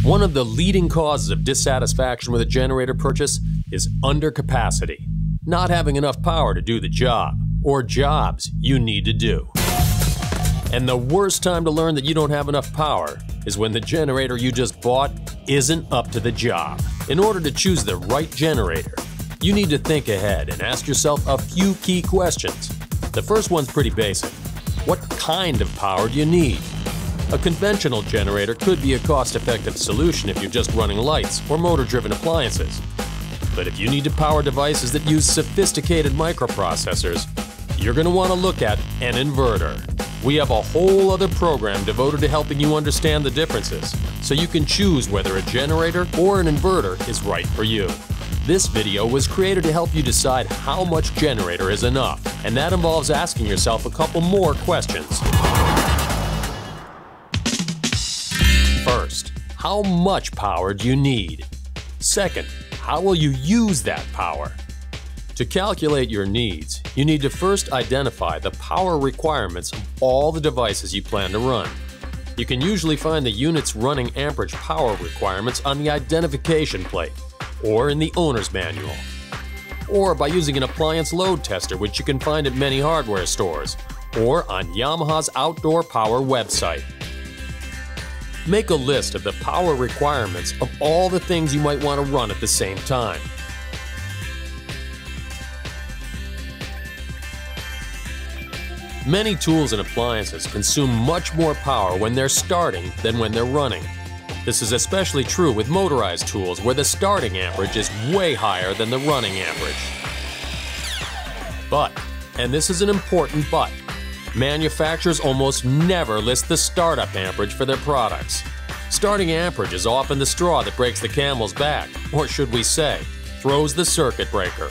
One of the leading causes of dissatisfaction with a generator purchase is undercapacity, not having enough power to do the job, or jobs you need to do. And the worst time to learn that you don't have enough power is when the generator you just bought isn't up to the job. In order to choose the right generator, you need to think ahead and ask yourself a few key questions. The first one's pretty basic. What kind of power do you need? A conventional generator could be a cost-effective solution if you're just running lights or motor-driven appliances. But if you need to power devices that use sophisticated microprocessors, you're going to want to look at an inverter. We have a whole other program devoted to helping you understand the differences, so you can choose whether a generator or an inverter is right for you. This video was created to help you decide how much generator is enough, and that involves asking yourself a couple more questions. First, how much power do you need? Second, how will you use that power? To calculate your needs, you need to first identify the power requirements of all the devices you plan to run. You can usually find the unit's running amperage power requirements on the identification plate, or in the owner's manual, or by using an appliance load tester, which you can find at many hardware stores, or on Yamaha's Outdoor Power website. Make a list of the power requirements of all the things you might want to run at the same time. Many tools and appliances consume much more power when they're starting than when they're running. This is especially true with motorized tools where the starting amperage is way higher than the running amperage. But, and this is an important but, manufacturers almost never list the startup amperage for their products. Starting amperage is often the straw that breaks the camel's back, or should we say, throws the circuit breaker.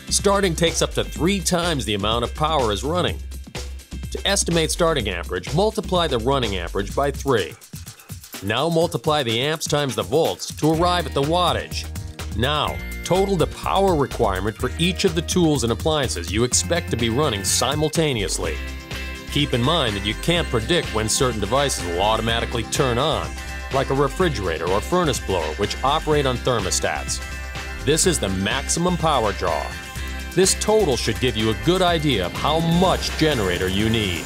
Starting takes up to 3 times the amount of power as running. To estimate starting amperage, multiply the running amperage by 3. Now multiply the amps times the volts to arrive at the wattage. Now, total the power requirement for each of the tools and appliances you expect to be running simultaneously. Keep in mind that you can't predict when certain devices will automatically turn on, like a refrigerator or furnace blower, which operate on thermostats. This is the maximum power draw. This total should give you a good idea of how much generator you need.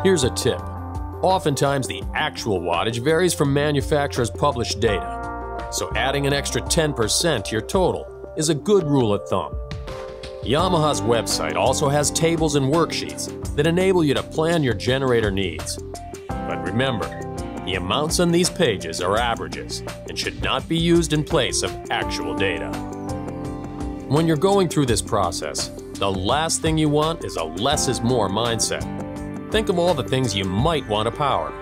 Here's a tip. Oftentimes the actual wattage varies from manufacturers' published data, so adding an extra 10% to your total is a good rule of thumb. Yamaha's website also has tables and worksheets that enable you to plan your generator needs. But remember, the amounts on these pages are averages and should not be used in place of actual data. When you're going through this process, the last thing you want is a less is more mindset. Think of all the things you might want to power,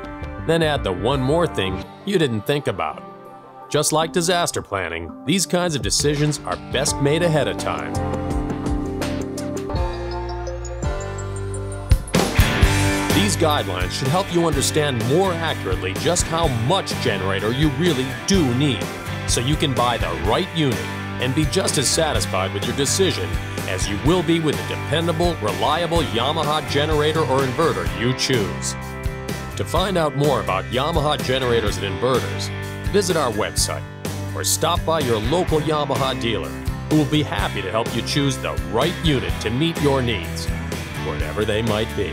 then add the one more thing you didn't think about. Just like disaster planning, these kinds of decisions are best made ahead of time. These guidelines should help you understand more accurately just how much generator you really do need, so you can buy the right unit and be just as satisfied with your decision as you will be with the dependable, reliable Yamaha generator or inverter you choose. To find out more about Yamaha generators and inverters, visit our website or stop by your local Yamaha dealer, who will be happy to help you choose the right unit to meet your needs, whatever they might be.